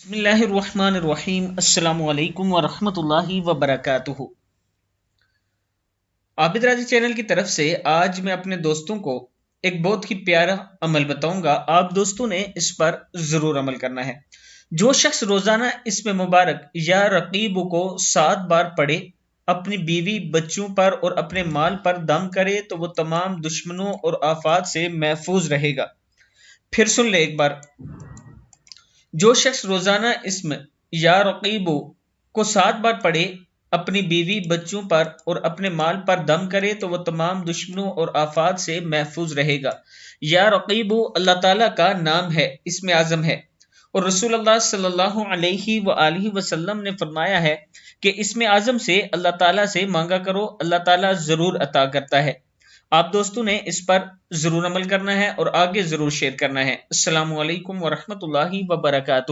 बिस्मिल्लाहिर्रहमानिर्रहीम अस्सलामु अलैकुम वरहमतुल्लाहि वबरकातुहू। आबिद राजी चैनल की तरफ से आज मैं अपने दोस्तों को एक बहुत ही प्यारा अमल बताऊंगा। आप दोस्तों ने इस पर जरूर अमल करना है। जो शख्स रोजाना इसमें मुबारक या रकीब को 7 बार पढ़े, अपनी बीवी बच्चों पर और अपने माल पर दम करे तो वो तमाम दुश्मनों और आफात से महफूज रहेगा। फिर सुन ले एक बार। जो शख्स रोजाना इसम या रकीबो को 7 बार पढ़े, अपनी बीवी बच्चों पर और अपने माल पर दम करे तो वह तमाम दुश्मनों और आफात से महफूज रहेगा। या रकीबो अल्लाह ताला का नाम है, इसमें आजम है, और रसूलुल्लाह सल्लल्लाहु अलैहि वसल्लम ने फरमाया है कि इसमें आजम से अल्लाह ताला से मांगा करो, अल्लाह ताला जरूर अता करता है। आप दोस्तों ने इस पर जरूर अमल करना है और आगे जरूर शेयर करना है। अस्सलामु अलैकुम वरहमतुल्लाहि वबरकातुहू।